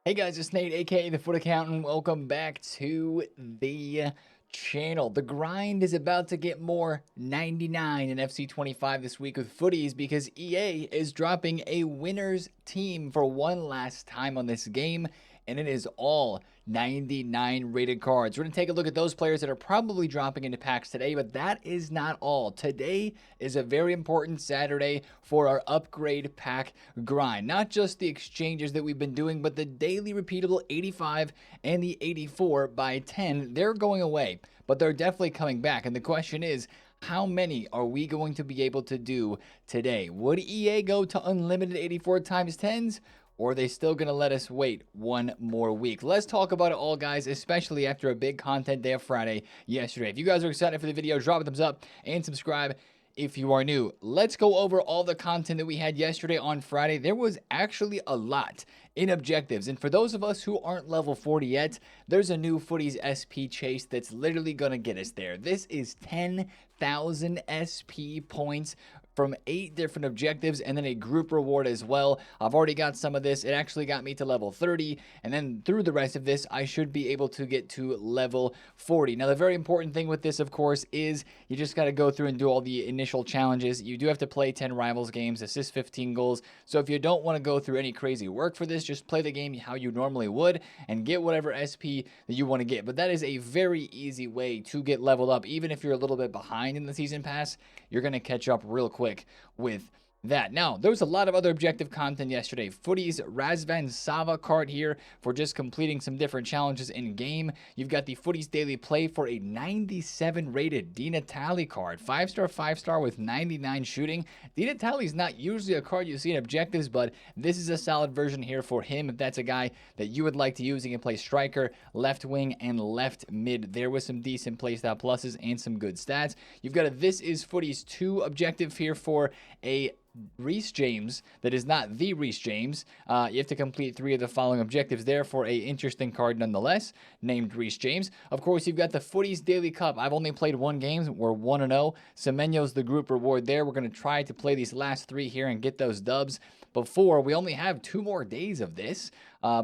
Hey guys, it's Nate, aka the Foot Accountant. Welcome back to the channel. The grind is about to get more 99 in FC 25 this week with footies because EA is dropping a winner's team for one last time on this game, and it is all 99 rated cards. We're going to take a look at those players that are probably dropping into packs today, but that is not all. Today is a very important Saturday for our upgrade pack grind. Not just the exchanges that we've been doing, but the daily repeatable 85 and the 84 by 10. They're going away, but they're definitely coming back. And the question is, how many are we going to be able to do today? Would EA go to unlimited 84 times 10s? Or are they still going to let us wait one more week? Let's talk about it all, guys, especially after a big content day of Friday yesterday. If you guys are excited for the video, drop a thumbs up and subscribe if you are new. Let's go over all the content that we had yesterday on Friday. There was actually a lot in objectives. And for those of us who aren't level 40 yet, there's a new Footies SP chase that's literally going to get us there. This is 10,000 SP points from 8 different objectives and then a group reward as well. I've already got some of this. It actually got me to level 30, and then through the rest of this I should be able to get to level 40. Now the very important thing with this, of course, is you just got to go through and do all the initial challenges. You do have to play 10 rivals games, assist 15 goals. So if you don't want to go through any crazy work for this, just play the game how you normally would and get whatever SP that you want to get. But that is a very easy way to get leveled up. Even if you're a little bit behind in the season pass, you're going to catch up real quick with that. Now, there was a lot of other objective content yesterday. Footies Razvan Sava card here for just completing some different challenges in game. You've got the Footies Daily Play for a 97 rated Di Natale card. 5-star, 5-star with 99 shooting. Di Natale is not usually a card you see in objectives, but this is a solid version here for him. If that's a guy that you would like to use, he can play striker, left wing, and left mid. There was some decent playstyle pluses and some good stats. You've got a This Is Footies 2 objective here for a Reece James that is not the Reece James. You have to complete 3 of the following objectives there for a interesting card nonetheless, named Reece James. Of course, you've got the Footies Daily Cup. I've only played 1 game. We're 1-0. Semenyo's the group reward there. We're going to try to play these last 3 here and get those dubs before we only have 2 more days of this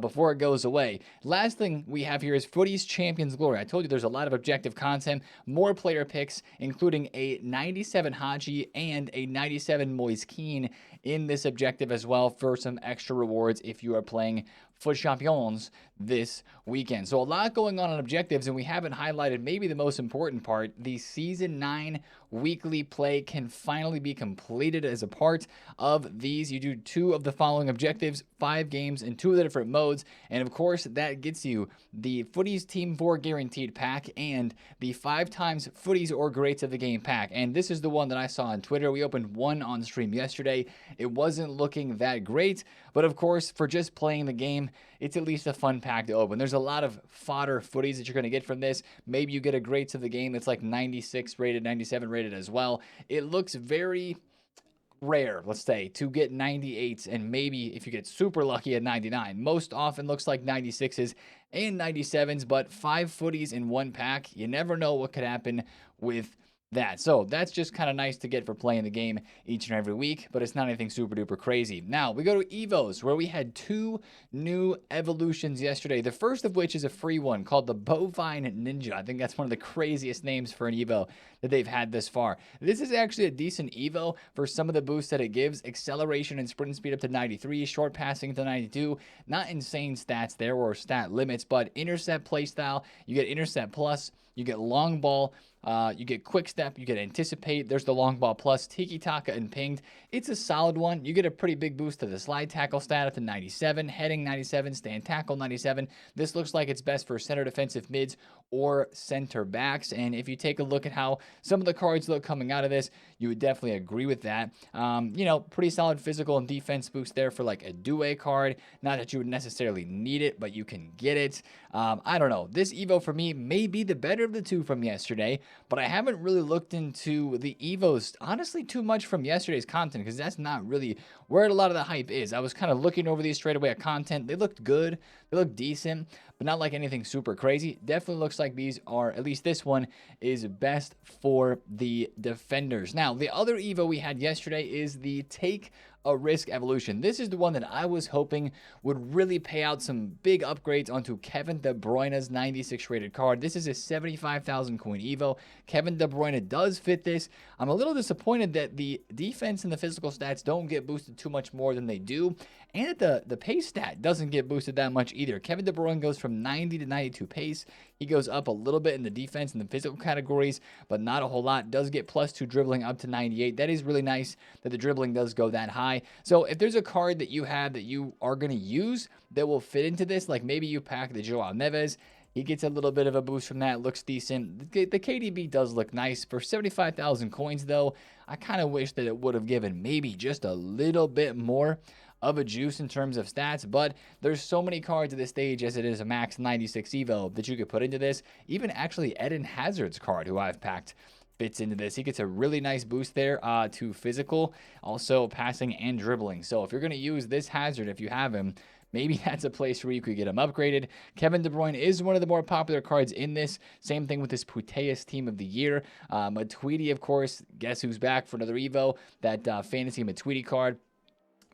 before it goes away. Last thing we have here is Footies Champions Glory. I told you there's a lot of objective content, more player picks, including a 97 Haji and a 97 Moise Keane in this objective as well for some extra rewards if you are playing Foot Champions this weekend. So a lot going on objectives, and we haven't highlighted maybe the most important part. The Season 9 weekly play can finally be completed as a part of these. You do 2 of the following objectives, 5 games in 2 of the different modes, and of course that gets you the Footies Team 4 Guaranteed pack and the 5 times Footies or Greats of the Game pack. And this is the one that I saw on Twitter. We opened one on stream yesterday. It wasn't looking that great, but of course for just playing the game, it's at least a fun pack to open. There's a lot of fodder footies that you're going to get from this. Maybe you get a Greats of the Game that's like 96 rated, 97 rated as well. It looks very rare, let's say, to get 98s, and maybe if you get super lucky at 99. Most often looks like 96s and 97s, but 5 footies in 1 pack. You never know what could happen with that. So that's just kind of nice to get for playing the game each and every week, but it's not anything super duper crazy. Now we go to Evos, where we had 2 new evolutions yesterday. The first of which is a free one called the Bovine Ninja. I think that's one of the craziest names for an Evo that they've had this far. This is actually a decent Evo for some of the boosts that it gives. Acceleration and sprint speed up to 93, short passing to 92. Not insane stats there or stat limits, but intercept playstyle. You get intercept plus, you get long ball, you get quick step, you get anticipate. There's the long ball plus, tiki taka and pinged. It's a solid one. You get a pretty big boost to the slide tackle stat up to 97, heading 97, stand tackle 97. This looks like it's best for center defensive mids or center backs. And if you take a look at how some of the cards look coming out of this, you would definitely agree with that. You know, pretty solid physical and defense boost there for like a Due card. Not that you would necessarily need it, but you can get it. I don't know. This Evo for me may be the better of the 2 from yesterday, but I haven't really looked into the Evos, honestly, too much from yesterday's content, because that's not really where a lot of the hype is. I was kind of looking over these straight away at content. They looked good. They looked decent, but not like anything super crazy. Definitely looks like these are, at least this one, is best for the defenders. Now, the other Evo we had yesterday is the Take a Risk Evolution. This is the one that I was hoping would really pay out some big upgrades onto Kevin De Bruyne's 96 rated card. This is a 75,000 coin Evo. Kevin De Bruyne does fit this. I'm a little disappointed that the defense and the physical stats don't get boosted too much more than they do, and that the pace stat doesn't get boosted that much either. Kevin De Bruyne goes from 90 to 92 pace. He goes up a little bit in the defense and the physical categories, but not a whole lot. Does get +2 dribbling up to 98. That is really nice that the dribbling does go that high. So if there's a card that you have that you are going to use that will fit into this, like maybe you pack the Joao Neves, he gets a little bit of a boost from that. Looks decent. The KDB does look nice. For 75,000 coins, though, I kind of wish that it would have given maybe just a little bit more of a juice in terms of stats, but there's so many cards at this stage as it is a max 96 Evo that you could put into this. Even actually Eden Hazard's card, who I've packed, fits into this. He gets a really nice boost there to physical, also passing and dribbling. So if you're going to use this Hazard, if you have him, maybe that's a place where you could get him upgraded. Kevin De Bruyne is one of the more popular cards in this. Same thing with this FUTTIES Team of the Year. Matuidi, of course, guess who's back for another Evo? That Fantasy Matuidi card.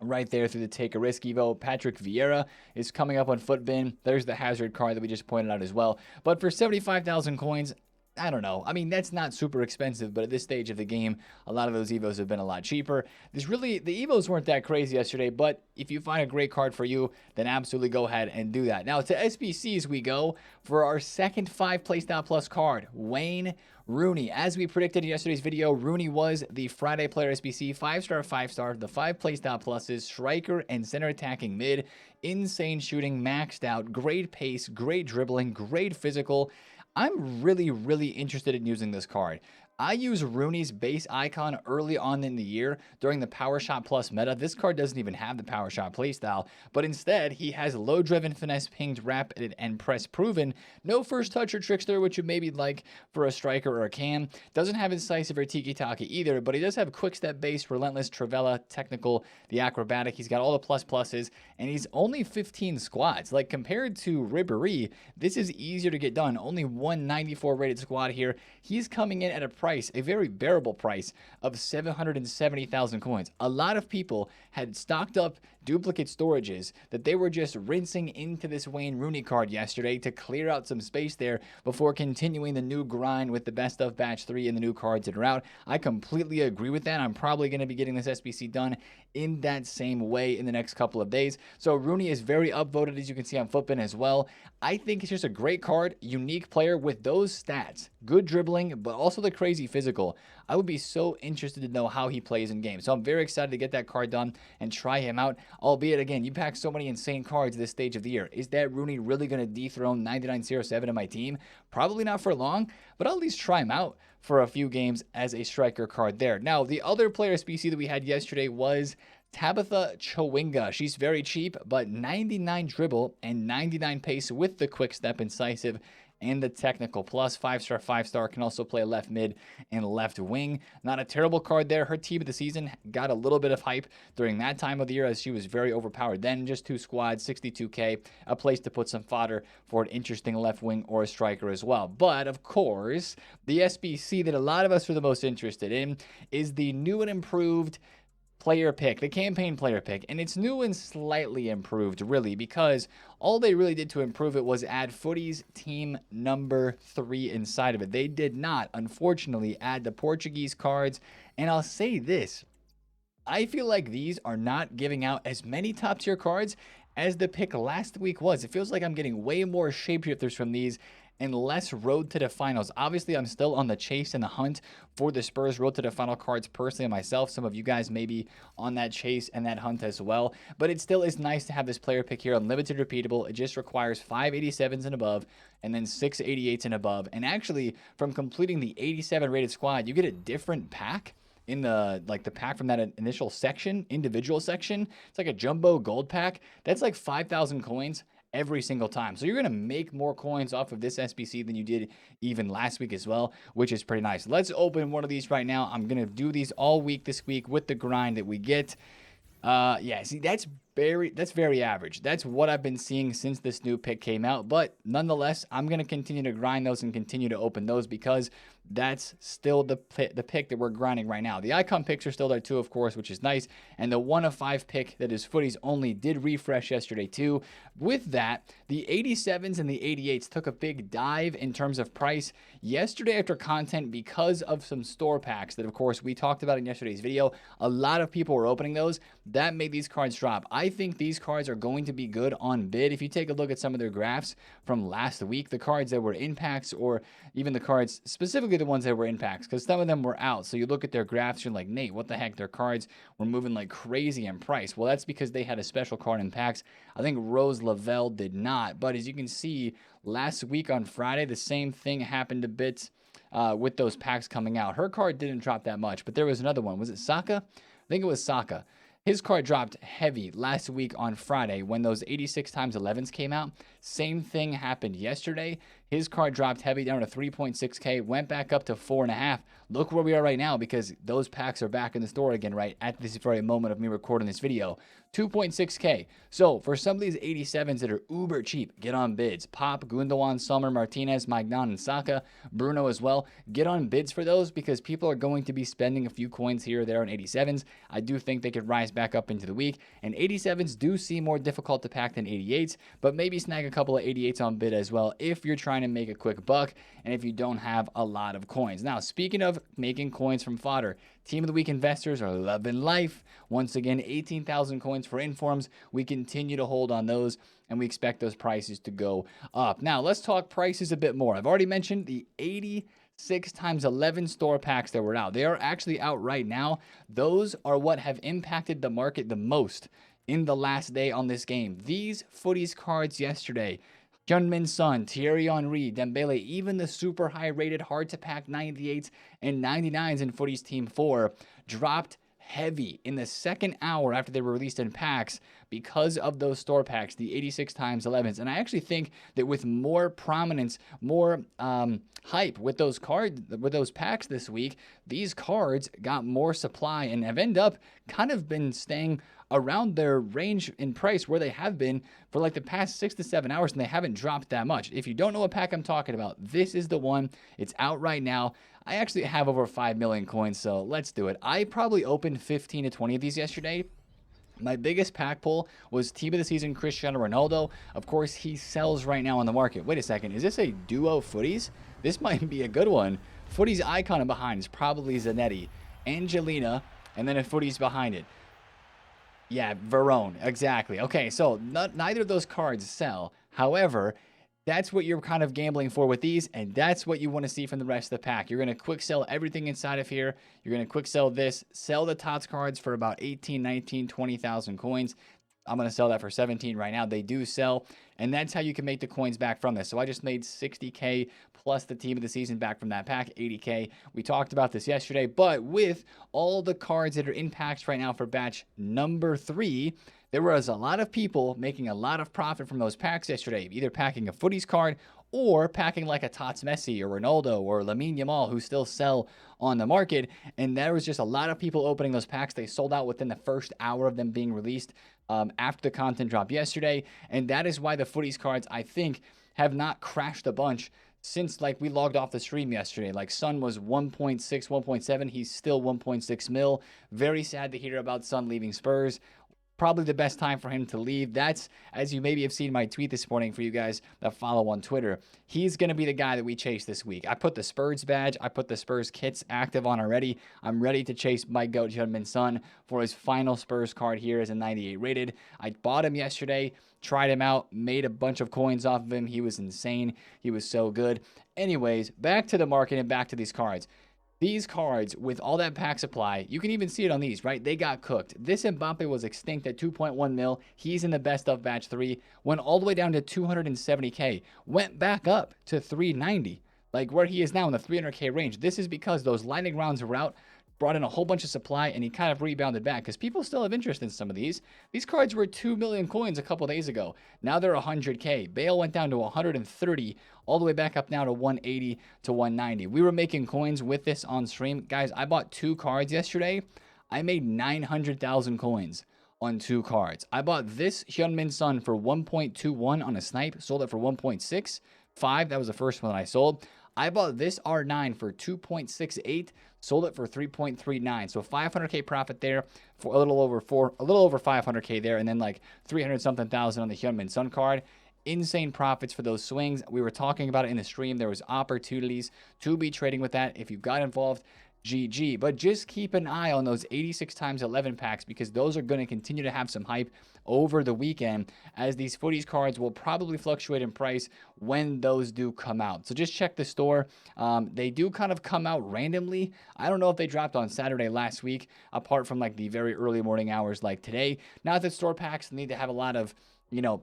Right there through the Take a Risk Evo. Patrick Vieira is coming up on Footbin. There's the Hazard card that we just pointed out as well. But for 75,000 coins, I don't know. I mean, that's not super expensive, but at this stage of the game, a lot of those Evos have been a lot cheaper. The Evos weren't that crazy yesterday, but if you find a great card for you, then absolutely go ahead and do that. Now, to SBCs we go for our second 5 Playstyle Plus card, Wayne Rooney. As we predicted in yesterday's video, Rooney was the Friday Player SBC, 5-star, 5-star, the 5 Playstyle Pluses, striker and center attacking mid, insane shooting, maxed out, great pace, great dribbling, great physical. I'm really, really interested in using this card. I use Rooney's base icon early on in the year during the Power Shot Plus meta. This card doesn't even have the Power Shot playstyle, but instead he has low driven, finesse, pinged, rapid, and press proven. No first touch or trickster, which you maybe like for a striker or a cam. Doesn't have incisive or tiki-taka either, but he does have quick step base, relentless, Travella, technical, the acrobatic. He's got all the pluses, and he's only 15 squads. Like compared to Ribéry, this is easier to get done. Only 194 rated squad here. He's coming in at a very bearable price of 770,000 coins. A lot of people had stocked up duplicate storages that they were just rinsing into this Wayne Rooney card yesterday to clear out some space there before continuing the new grind with the best of batch 3 and the new cards that are out. I completely agree with that. I'm probably going to be getting this SBC done in that same way in the next couple of days. So Rooney is very upvoted, as you can see on Footbin as well. I think it's just a great card, unique player with those stats, good dribbling, but also the crazy physical. I would be so interested to know how he plays in games. So I'm very excited to get that card done and try him out. Albeit, again, you pack so many insane cards this stage of the year. Is that Rooney really going to dethrone 9907 in my team? Probably not for long, but I'll at least try him out for a few games as a striker card there. Now, the other player SBC that we had yesterday was Tabitha Chowinga. She's very cheap, but 99 dribble and 99 pace with the quick step, incisive, and the technical plus. 5-star, 5-star, can also play left mid and left wing. Not a terrible card there. Her team of the season got a little bit of hype during that time of the year as she was very overpowered. Then just 2 squads, 62k, a place to put some fodder for an interesting left wing or a striker as well. But of course, the SBC that a lot of us are the most interested in is the new and improved player pick, the campaign player pick, and it's new and slightly improved really because all they really did to improve it was add FUTTIES team number 3 inside of it. They did not, unfortunately, add the Portuguese cards, and I'll say this, I feel like these are not giving out as many top tier cards as the pick last week was. It feels like I'm getting way more shapeshifters from these and less road to the finals. Obviously, I'm still on the chase and the hunt for the Spurs road to the final cards personally myself. Some of you guys may be on that chase and that hunt as well. But it still is nice to have this player pick here, unlimited repeatable. It just requires 587s and above and then 688s and above. And actually, from completing the 87 rated squad, you get a different pack in the pack from that initial section, individual section. It's like a jumbo gold pack. That's like 5,000 coins every single time. So you're going to make more coins off of this SBC than you did even last week as well, which is pretty nice. Let's open one of these right now. I'm going to do these all week this week with the grind that we get. Yeah, see, that's very average. That's what I've been seeing since this new pick came out. But nonetheless, I'm going to continue to grind those and continue to open those because that's still the pick that we're grinding right now. The icon picks are still there too, of course, which is nice. And the 1 of 5 pick that is footies only did refresh yesterday too. With that, the 87s and the 88s took a big dive in terms of price yesterday after content because of some store packs that, of course, we talked about in yesterday's video. A lot of people were opening those. That made these cards drop. I think these cards are going to be good on bid. If you take a look at some of their graphs from last week, the cards that were in packs, or even the cards, specifically the ones that were in packs, because some of them were out. So you look at their graphs, you're like, Nate, what the heck? Their cards were moving like crazy in price. Well, that's because they had a special card in packs. I think Rose Lavelle did not. But as you can see, last week on Friday, the same thing happened a bit with those packs coming out. Her card didn't drop that much, but there was another one. Was it Saka? I think it was Saka. His card dropped heavy last week on Friday when those 86 times 11s came out. Same thing happened yesterday. His card dropped heavy down to 3.6K, went back up to 4.5. Look where we are right now because those packs are back in the store again right at this very moment of me recording this video. 2.6K. So for some of these 87s that are uber cheap, get on bids. Pop, Gundogan, Sommer, Martinez, Magnan, and Saka, Bruno as well. Get on bids for those because people are going to be spending a few coins here or there on 87s. I do think they could rise back up into the week. And 87s do seem more difficult to pack than 88s, but maybe snag a couple of 88s on bid as well if you're trying to make a quick buck and if you don't have a lot of coins. Now, speaking of making coins from fodder, Team of the Week investors are loving life. Once again, 18,000 coins for informs. We continue to hold on those, and we expect those prices to go up. Now, let's talk prices a bit more. I've already mentioned the 86 times 11 store packs that were out. They are actually out right now. Those are what have impacted the market the most in the last day on this game. These footies cards yesterday, Heung-min Son, Thierry Henry, Dembele, even the super high-rated, hard-to-pack 98s and 99s in Footies Team 4 dropped heavy in the second hour after they were released in packs because of those store packs, the 86 times 11s. And I actually think that with more prominence, more hype with those packs this week, these cards got more supply and have ended up kind of been staying around their range in price where they have been for like the past 6 to 7 hours, and they haven't dropped that much. If you don't know what pack I'm talking about, this is the one. It's out right now. I actually have over 5 million coins, so let's do it. I probably opened 15 to 20 of these yesterday. My biggest pack pull was Team of the Season Cristiano Ronaldo. Of course, he sells right now on the market. Wait a second. Is this a duo footies? This might be a good one. Footies icon behind is probably Zanetti, Angelina, and then a footies behind it. Yeah, Verone, exactly. Okay, so neither of those cards sell. However, that's what you're kind of gambling for with these, and that's what you want to see from the rest of the pack. You're going to quick sell everything inside of here. You're going to quick sell this, sell the TOTS cards for about 18, 19, 20,000 coins. I'm going to sell that for 17 right now. They do sell, and that's how you can make the coins back from this. So I just made 60K plus the Team of the Season back from that pack, 80K. We talked about this yesterday, but with all the cards that are in packs right now for batch number 3, there was a lot of people making a lot of profit from those packs yesterday, either packing a footies card or packing like a Tots Messi or Ronaldo or Lamine Yamal, who still sell on the market. And there was just a lot of people opening those packs. They sold out within the first hour of them being released after the content dropped yesterday. And that is why the footies cards, I think, have not crashed a bunch since like we logged off the stream yesterday. Like Son was 1.6, 1.7. He's still 1.6 mil. Very sad to hear about Son leaving Spurs. Probably the best time for him to leave. That's, as you maybe have seen my tweet this morning for you guys that follow on Twitter, he's going to be the guy that we chase this week. I put the Spurs badge, I put the Spurs kits active on already. I'm ready to chase my GOAT Heung-min Son for his final Spurs card here as a 98 rated. I bought him yesterday, tried him out, made a bunch of coins off of him. He was insane. He was so good. Anyways, back to the market and back to these cards. These cards, with all that pack supply, you can even see it on these, right? They got cooked. This Mbappe was extinct at 2.1 mil. He's in the best of batch 3. Went all the way down to 270K. Went back up to 390. Like where he is now in the 300K range. This is because those lightning rounds were out, brought in a whole bunch of supply, and he kind of rebounded back because people still have interest in some of these. These cards were 2 million coins a couple days ago. Now they're 100K. Bale went down to 130, all the way back up now to 180 to 190. We were making coins with this on stream. Guys, I bought 2 cards yesterday. I made 900,000 coins on 2 cards. I bought this Hyunmin Sun for 1.21 on a snipe, sold it for 1.65. That was the first one that I sold. I bought this R9 for 2.68, sold it for 3.39. So 500k profit there, for a little over 500k there, and then like 300 something thousand on the Hyunmin Sun card. Insane profits for those swings. We were talking about it in the stream. There was opportunities to be trading with that. If you got involved, GG. But just keep an eye on those 86 times 11 packs, because those are going to continue to have some hype over the weekend, as these footies cards will probably fluctuate in price when those do come out. So just check the store. They do kind of come out randomly. I don't know if they dropped on Saturday last week, apart from like the very early morning hours like today. Not that store packs need to have a lot of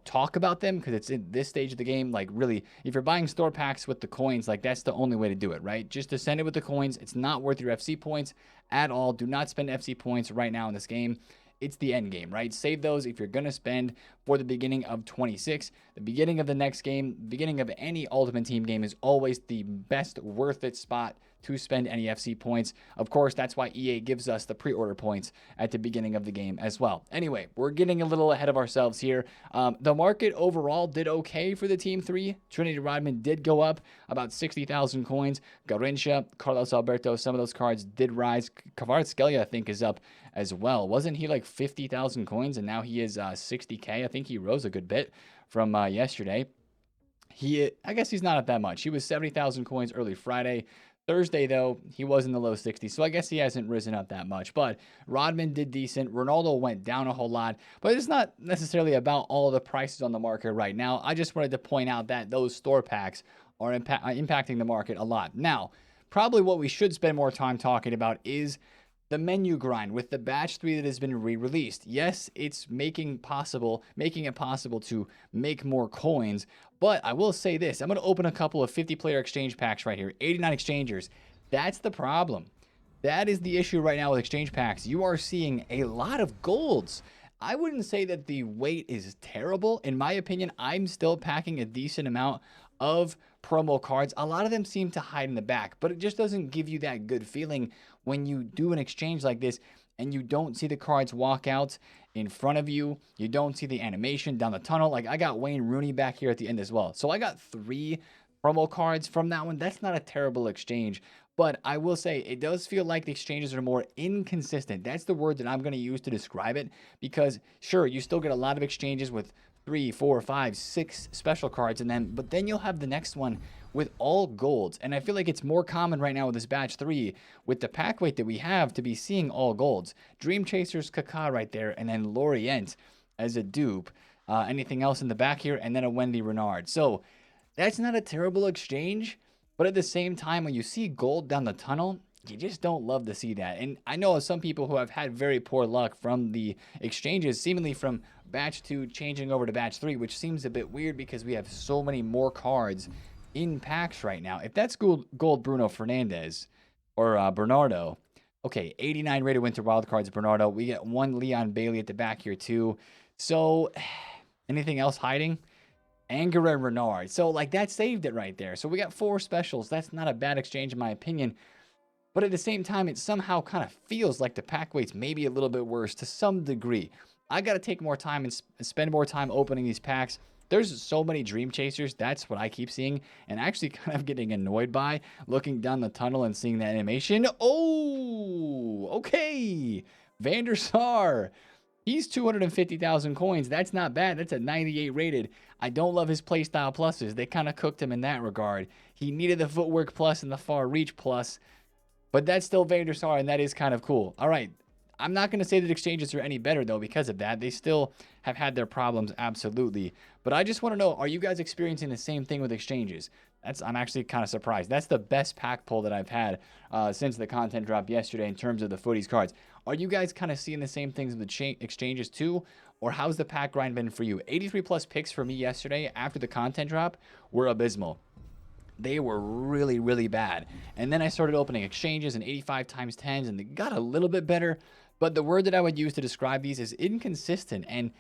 talk about them, because it's in this stage of the game. Like, really, if you're buying store packs with the coins, like, that's the only way to do it, right? Just to send it with the coins. It's not worth your FC points at all. Do not spend FC points right now in this game. It's the end game, right? Save those if you're going to spend for the beginning of 26. The beginning of the next game, beginning of any Ultimate Team game, is always the best worth it spot to spend any FC points. Of course, that's why EA gives us the pre-order points at the beginning of the game as well. Anyway, we're getting a little ahead of ourselves here. The market overall did okay for the Team 3. Trinity Rodman did go up about 60,000 coins. Garrincha, Carlos Alberto, some of those cards did rise. Kvaratskhelia, I think, is up as well. Wasn't he like 50,000 coins, and now he is 60k? I think he rose a good bit from yesterday. I guess he's not up that much. He was 70,000 coins early Friday. Thursday, though, he was in the low 60s, so I guess he hasn't risen up that much. But Rodman did decent. Ronaldo went down a whole lot, but it's not necessarily about all the prices on the market right now. I just wanted to point out that those store packs are impacting the market a lot. Now, probably what we should spend more time talking about is the menu grind with the batch 3 that has been re-released. Yes, it's making it possible to make more coins, but I will say this. I'm going to open a couple of 50-player exchange packs right here. 89 exchangers. That's the problem. That is the issue right now with exchange packs. You are seeing a lot of golds. I wouldn't say that the weight is terrible. In my opinion, I'm still packing a decent amount of promo cards. A lot of them seem to hide in the back, but it just doesn't give you that good feeling when you do an exchange like this and you don't see the cards walk out in front of you. You don't see the animation down the tunnel. Like, I got Wayne Rooney back here at the end as well. So I got 3 promo cards from that one. That's not a terrible exchange, but I will say it does feel like the exchanges are more inconsistent. That's the word that I'm going to use to describe it, because sure, you still get a lot of exchanges with 3, 4, 5, 6 special cards, but then you'll have the next one with all golds. And I feel like it's more common right now with this batch 3, with the pack weight that we have, to be seeing all golds. Dream Chasers, Kaká right there, and then Lorient as a dupe. Anything else in the back here, and then a Wendy Renard. So that's not a terrible exchange, but at the same time, when you see gold down the tunnel, you just don't love to see that. And I know some people who have had very poor luck from the exchanges, seemingly from batch 2 changing over to batch 3, which seems a bit weird because we have so many more cards in packs right now. If that's gold Bruno Fernandes or Bernardo, okay, 89 rated winter wild cards Bernardo. We get 1 Leon Bailey at the back here too. So anything else hiding? Anger and Renard. So like, that saved it right there. So we got 4 specials. That's not a bad exchange in my opinion. But at the same time, it somehow kind of feels like the pack weight's maybe a little bit worse to some degree. I got to take more time and spend more time opening these packs. There's so many Dream Chasers. That's what I keep seeing, and actually kind of getting annoyed by looking down the tunnel and seeing that animation. Oh, okay. Van der Sar. He's 250,000 coins. That's not bad. That's a 98 rated. I don't love his playstyle pluses. They kind of cooked him in that regard. He needed the footwork plus and the far reach plus, but that's still Van der Sar, and that is kind of cool. All right. I'm not going to say that exchanges are any better, though, because of that. They still have had their problems, absolutely. But I just want to know, are you guys experiencing the same thing with exchanges? I'm actually kind of surprised. That's the best pack pull that I've had since the content dropped yesterday in terms of the footies cards. Are you guys kind of seeing the same things with the exchanges too? Or how's the pack grind been for you? 83 plus picks for me yesterday after the content drop were abysmal. They were really, really bad. And then I started opening exchanges and 85 times 10s, and they got a little bit better. But the word that I would use to describe these is inconsistent, and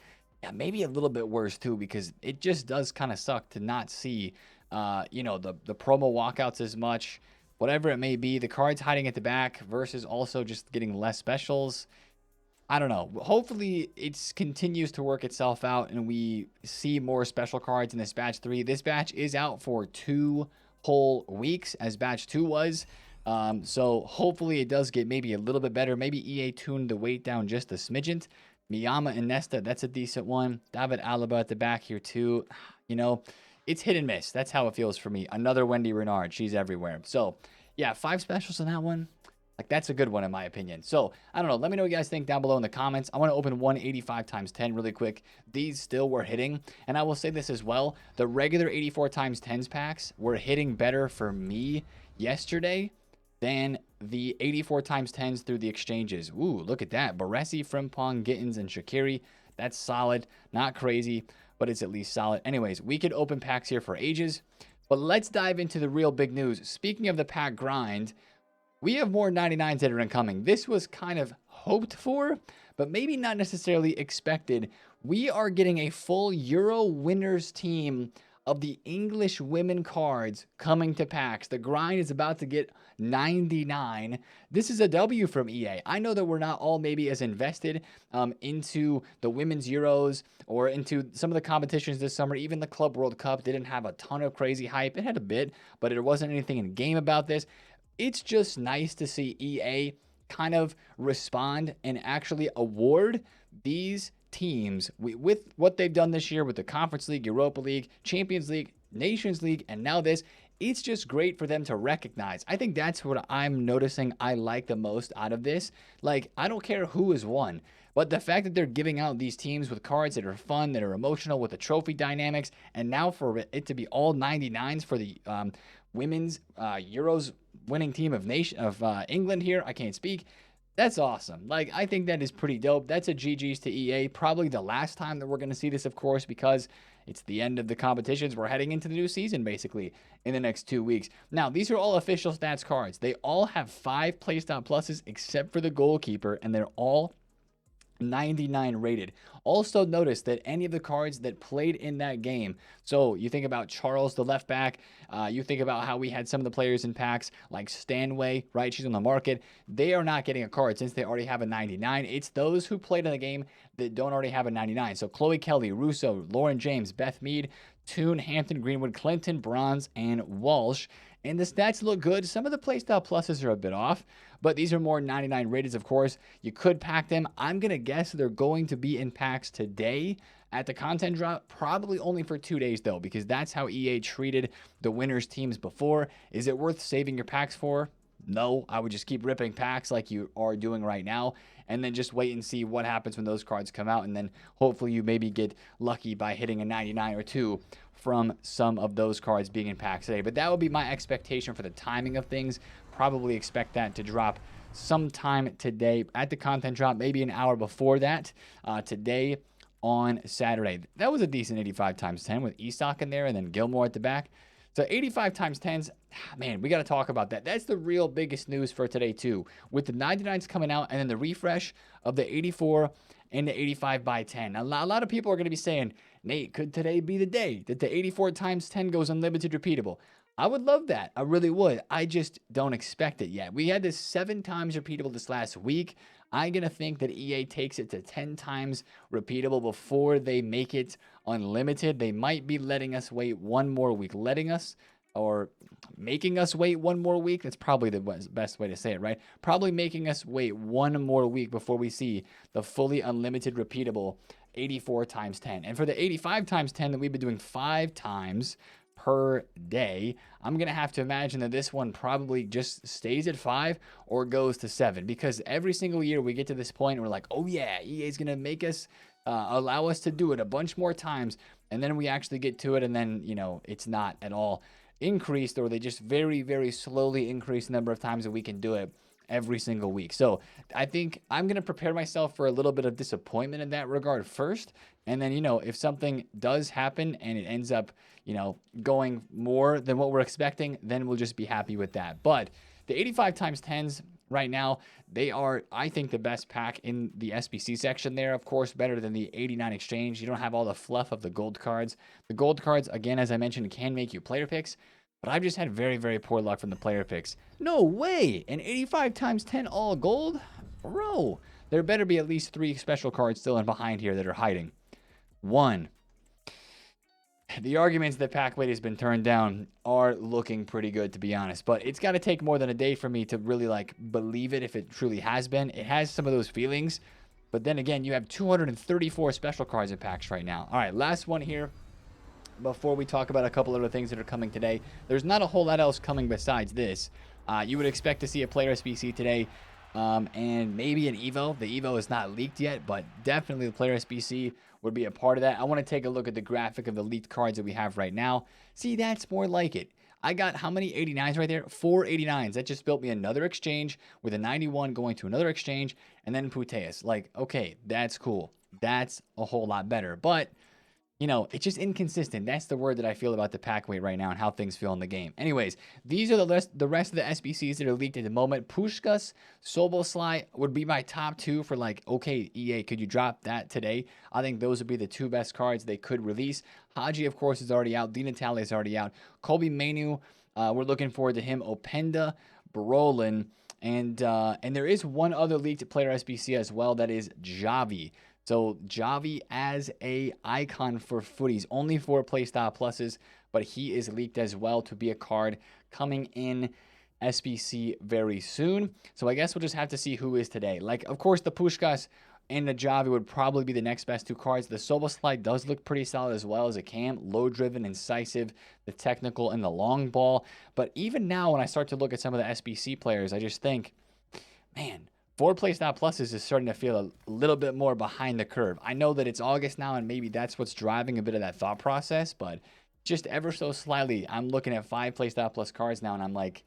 yeah, maybe a little bit worse too, because it just does kind of suck to not see, the promo walkouts as much, whatever it may be. The cards hiding at the back versus also just getting less specials. I don't know. Hopefully, it continues to work itself out, and we see more special cards in this batch 3. This batch is out for 2 whole weeks, as batch 2 was. So hopefully, it does get maybe a little bit better. Maybe EA tuned the weight down just a smidgen. Miyama and Nesta, that's a decent one. David Alaba at the back here too. You know, it's hit and miss. That's how it feels for me. Another Wendy Renard. She's everywhere. So yeah, 5 specials in that one. Like, that's a good one in my opinion. So, I don't know. Let me know what you guys think down below in the comments. I want to open 185 times 10 really quick. These still were hitting. And I will say this as well. The regular 84 times 10s packs were hitting better for me yesterday than the 84 times 10s through the exchanges. Ooh, look at that. Baresi, Frimpong, Gittins, and Shaqiri. That's solid. Not crazy, but it's at least solid. Anyways, we could open packs here for ages. But let's dive into the real big news. Speaking of the pack grind, we have more 99s that are incoming. This was kind of hoped for, but maybe not necessarily expected. We are getting a full Euro winners team of the English women cards coming to packs. The grind is about to get 99. This is a W from EA. I know that we're not all maybe as invested into the women's Euros or into some of the competitions this summer. Even the Club World Cup didn't have a ton of crazy hype. It had a bit, but there wasn't anything in game about this. It's just nice to see EA kind of respond and actually award these teams with what they've done this year with the Conference League, Europa League, Champions League, Nations League, and now this. It's just great for them to recognize. I think that's what I'm noticing I like the most out of this. Like, I don't care who has won, but the fact that they're giving out these teams with cards that are fun, that are emotional, with the trophy dynamics, and now for it to be all 99s for the women's Euros winning team of England here. I can't speak. That's awesome. Like, I think that is pretty dope. That's a GG's to EA. Probably the last time that we're going to see this, of course, because it's the end of the competitions. We're heading into the new season, basically, in the next 2 weeks. Now, these are all official stats cards. They all have 5 playstyle pluses except for the goalkeeper, and they're all 99 rated. Also notice that any of the cards that played in that game, so you think about Charles, the left back, you think about how we had some of the players in packs like Stanway, right? She's on the market. They are not getting a card since they already have a 99. It's those who played in the game that don't already have a 99. So Chloe Kelly, Russo, Lauren James, Beth Mead, Toon, Hampton, Greenwood, Clinton, Bronze, and Walsh. And the stats look good. Some of the playstyle pluses are a bit off, but these are more 99 rated, of course. You could pack them. I'm going to guess they're going to be in packs today at the content drop, probably only for 2 days, though, because that's how EA treated the winners teams before. Is it worth saving your packs for? No, I would just keep ripping packs like you are doing right now, and then just wait and see what happens when those cards come out, and then hopefully you maybe get lucky by hitting a 99 or 2 from some of those cards being in packs today. But that would be my expectation for the timing of things. Probably expect that to drop sometime today at the content drop, maybe an hour before that, today on Saturday. That was a decent 85 times 10 with Estock in there and then Gilmore at the back. So 85 times 10s, man, we got to talk about that. That's the real biggest news for today too. With the 99s coming out and then the refresh of the 84 and the 85 by 10. Now, a lot of people are going to be saying, Nate, could today be the day that the 84 times 10 goes unlimited repeatable? I would love that. I really would. I just don't expect it yet. We had this 7 times repeatable this last week. I'm going to think that EA takes it to 10 times repeatable before they make it unlimited. They might be letting us wait 1 more week. Letting us or making us wait 1 more week. That's probably the best way to say it, right? Probably making us wait 1 more week before we see the fully unlimited repeatable 84 times 10. And for the 85 times 10 that we've been doing 5 times per day, I'm going to have to imagine that this one probably just stays at 5 or goes to 7, because every single year we get to this point and we're like, oh yeah, EA is going to make us allow us to do it a bunch more times, and then we actually get to it and then, you know, it's not at all increased, or they just very, very slowly increase the number of times that we can do it every single week. So I think I'm going to prepare myself for a little bit of disappointment in that regard first. And then, you know, if something does happen and it ends up, you know, going more than what we're expecting, then we'll just be happy with that. But the 85 times 10s right now, they are, I think, the best pack in the SBC section there. Of course, better than the 89 exchange. You don't have all the fluff of the gold cards. The gold cards, again, as I mentioned, can make you player picks. But I've just had very, very poor luck from the player picks. No way! An 85 times 10 all gold? Bro, there better be at least 3 special cards still in behind here that are hiding. 1. The arguments that pack weight has been turned down are looking pretty good, to be honest. But it's got to take more than a day for me to really, like, believe it if it truly has been. It has some of those feelings. But then again, you have 234 special cards in packs right now. All right, last one here before we talk about a couple other things that are coming today. There's not a whole lot else coming besides this. You would expect to see a player SBC today. And maybe an Evo. The Evo is not leaked yet, but definitely the player SBC would be a part of that. I want to take a look at the graphic of the leaked cards that we have right now. See, that's more like it. I got how many 89s right there? 4 89s. That just built me another exchange with a 91 going to another exchange and then FUTTIES. Like, okay, that's cool. That's a whole lot better. But you know, it's just inconsistent. That's the word that I feel about the pack weight right now and how things feel in the game. Anyways, these are the rest of the SBCs that are leaked at the moment. Puskás, Soboslai would be my top 2 for like, okay, EA, could you drop that today? I think those would be the 2 best cards they could release. Haji, of course, is already out. Di Natale is already out. Colby Mainu, we're looking forward to him. Openda, Brolin, and there is one other leaked player SBC as well. That is Javi. So Javi as a icon for footies, only 4 playstyle pluses, but he is leaked as well to be a card coming in SBC very soon. So I guess we'll just have to see who is today. Like, of course, the Puskás and the Javi would probably be the next best 2 cards. The Soboslai does look pretty solid as well as a cam. Low-driven, incisive, the technical, and the long ball. But even now, when I start to look at some of the SBC players, I just think, man, 4 playstyle pluses is starting to feel a little bit more behind the curve. I know that it's August now, and maybe that's what's driving a bit of that thought process, but just ever so slightly, I'm looking at 5 playstyle plus cards now, and I'm like,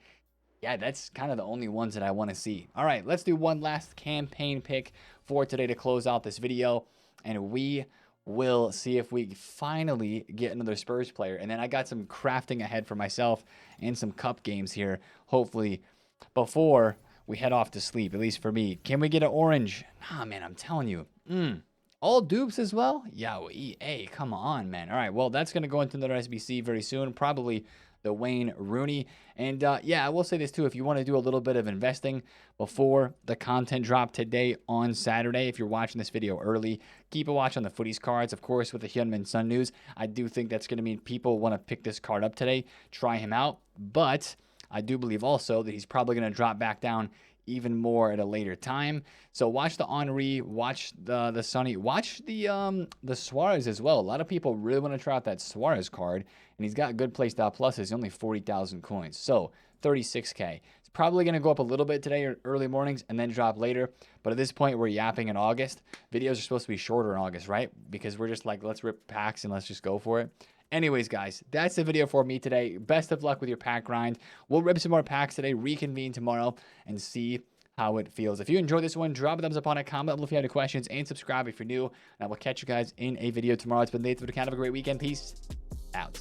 yeah, that's kind of the only ones that I want to see. All right, let's do one last campaign pick for today to close out this video, and we will see if we finally get another Spurs player. And then I got some crafting ahead for myself and some cup games here, hopefully, before we head off to sleep, at least for me. Can we get an orange? Nah, man, I'm telling you. All dupes as well? Yo, EA, come on, man. All right, well, that's going to go into another SBC very soon. Probably the Wayne Rooney. And yeah, I will say this too. If you want to do a little bit of investing before the content drop today on Saturday, if you're watching this video early, keep a watch on the Footies cards. Of course, with the Hyunmin Sun news, I do think that's going to mean people want to pick this card up today, try him out. But I do believe also that he's probably going to drop back down even more at a later time. So watch the Henry, watch the Sonny, watch the Suarez as well. A lot of people really want to try out that Suarez card, and he's got good playstyle pluses, only 40,000 coins. So 36K. It's probably going to go up a little bit today or early mornings and then drop later. But at this point, we're yapping in August. Videos are supposed to be shorter in August, right? Because we're just like, let's rip packs and let's just go for it. Anyways, guys, that's the video for me today. Best of luck with your pack grind. We'll rip some more packs today, reconvene tomorrow, and see how it feels. If you enjoyed this one, drop a thumbs up on it, comment below if you have any questions, and subscribe if you're new. And I will catch you guys in a video tomorrow. It's been TheFutAccountant. Have a great weekend. Peace out.